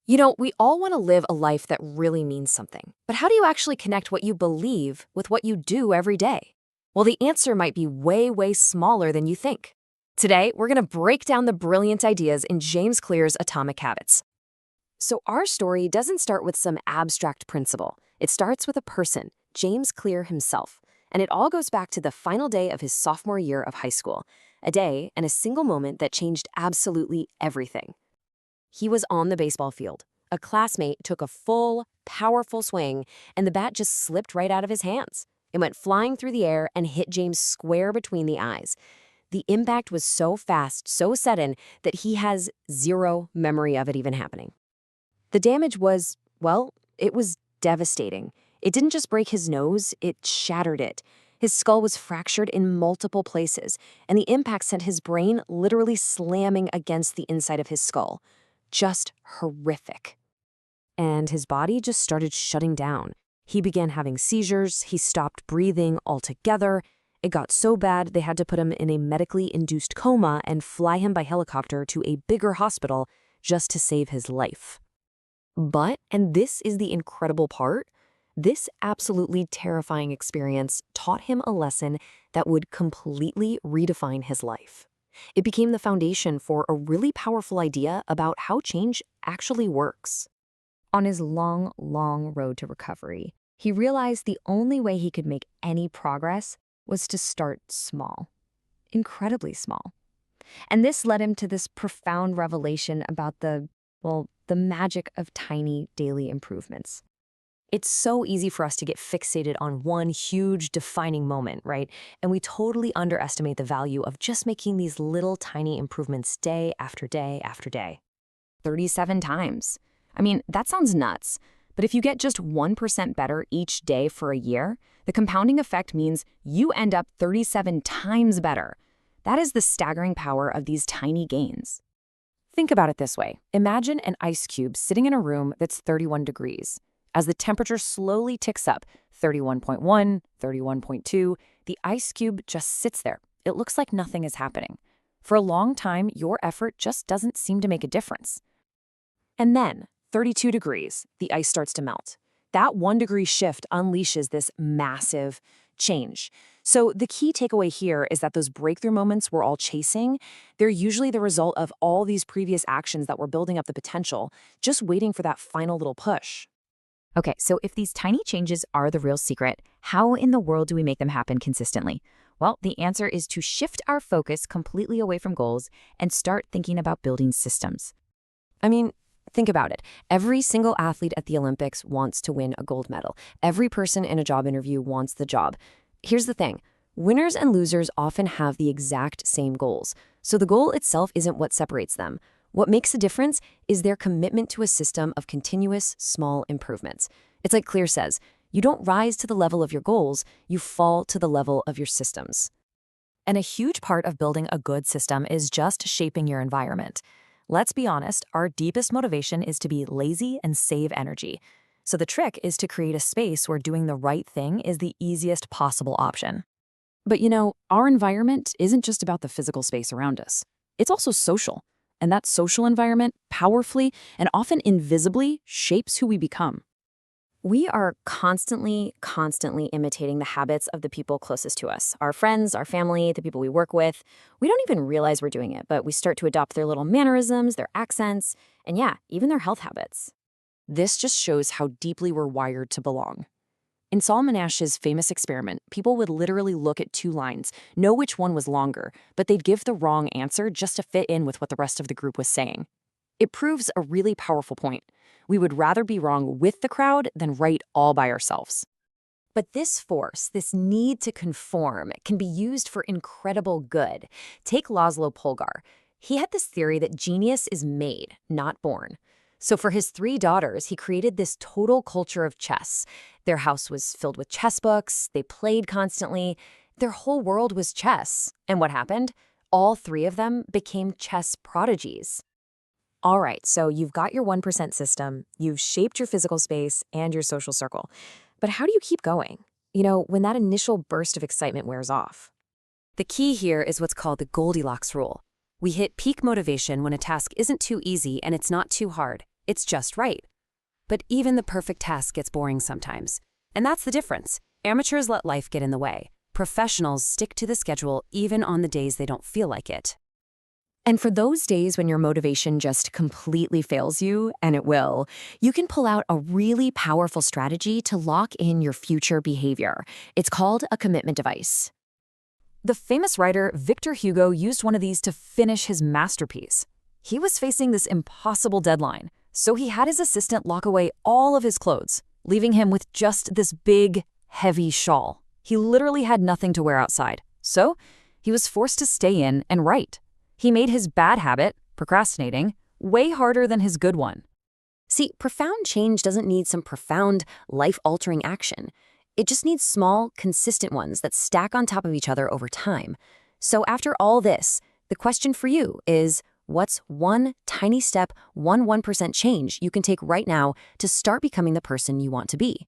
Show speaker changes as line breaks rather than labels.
We all want to live a life that really means something. But how do you actually connect what you believe with what you do every day? Well, the answer might be way, way smaller than you think. Today, we're going to break down the brilliant ideas in James Clear's Atomic Habits. So, our story doesn't start with some abstract principle. It starts with a person, James Clear himself. And it all goes back to the final day of his sophomore year of high school, a day and a single moment that changed absolutely everything. He was on the baseball field. A classmate took a full, powerful swing, and the bat just slipped right out of his hands. It went flying through the air and hit James square between the eyes. The impact was so fast, so sudden, that he has zero memory of it even happening. The damage was, well, it was devastating. It didn't just break his nose, it shattered it. His skull was fractured in multiple places, and the impact sent his brain literally slamming against the inside of his skull. Just horrific. And his body just started shutting down. He began having seizures, he stopped breathing altogether. It got so bad they had to put him in a medically induced coma and fly him by helicopter to a bigger hospital just to save his life. But, and this is the incredible part, this absolutely terrifying experience taught him a lesson that would completely redefine his life. It became the foundation for a really powerful idea about how change actually works.
On his long, long road to recovery, he realized the only way he could make any progress was to start small, incredibly small. And this led him to this profound revelation about the magic of tiny daily improvements.
It's so easy for us to get fixated on one huge defining moment, right? And we totally underestimate the value of just making these little tiny improvements day after day after day.
37 times. I mean, that sounds nuts. But if you get just 1% better each day for a year, the compounding effect means you end up 37 times better. That is the staggering power of these tiny gains.
Think about it this way. Imagine an ice cube sitting in a room that's 31 degrees. As the temperature slowly ticks up, 31.1, 31.2, the ice cube just sits there. It looks like nothing is happening. For a long time, your effort just doesn't seem to make a difference. And then, 32 degrees, the ice starts to melt. That 1 degree shift unleashes this massive change. So the key takeaway here is that those breakthrough moments we're all chasing, they're usually the result of all these previous actions that were building up the potential, just waiting for that final little push.
Okay, so if these tiny changes are the real secret, how in the world do we make them happen consistently? Well, the answer is to shift our focus completely away from goals and start thinking about building systems.
I mean, think about it. Every single athlete at the Olympics wants to win a gold medal. Every person in a job interview wants the job. Here's the thing. Winners and losers often have the exact same goals. So the goal itself isn't what separates them. What makes a difference is their commitment to a system of continuous, small improvements. It's like Clear says, you don't rise to the level of your goals, you fall to the level of your systems. And a huge part of building a good system is just shaping your environment. Let's be honest, our deepest motivation is to be lazy and save energy. So the trick is to create a space where doing the right thing is the easiest possible option. But our environment isn't just about the physical space around us. It's also social. And that social environment powerfully and often invisibly shapes who we become. We are constantly imitating the habits of the people closest to us, our friends, our family, the people we work with. We don't even realize we're doing it, but we start to adopt their little mannerisms, their accents, and even their health habits. This just shows how deeply we're wired to belong. In Solomon Ash's famous experiment, people would literally look at two lines, know which one was longer, but they'd give the wrong answer just to fit in with what the rest of the group was saying. It proves a really powerful point. We would rather be wrong with the crowd than right all by ourselves. But this force, this need to conform, can be used for incredible good. Take Laszlo Polgar. He had this theory that genius is made, not born. So for his 3 daughters, he created this total culture of chess. Their house was filled with chess books, they played constantly, their whole world was chess. And what happened? All 3 of them became chess prodigies. All right, so you've got your 1% system, you've shaped your physical space and your social circle. But how do you keep going? When that initial burst of excitement wears off. The key here is what's called the Goldilocks rule. We hit peak motivation when a task isn't too easy and it's not too hard.
It's just right. But even the perfect task gets boring sometimes. And that's the difference. Amateurs let life get in the way. Professionals stick to the schedule even on the days they don't feel like it.
And for those days when your motivation just completely fails you, and it will, you can pull out a really powerful strategy to lock in your future behavior. It's called a commitment device.
The famous writer Victor Hugo used one of these to finish his masterpiece. He was facing this impossible deadline, so he had his assistant lock away all of his clothes, leaving him with just this big, heavy shawl. He literally had nothing to wear outside, so he was forced to stay in and write. He made his bad habit, procrastinating, way harder than his good one.
See, profound change doesn't need some profound, life-altering action. It just needs small, consistent ones that stack on top of each other over time. So after all this, the question for you is, what's one tiny step, 1% change you can take right now to start becoming the person you want to be?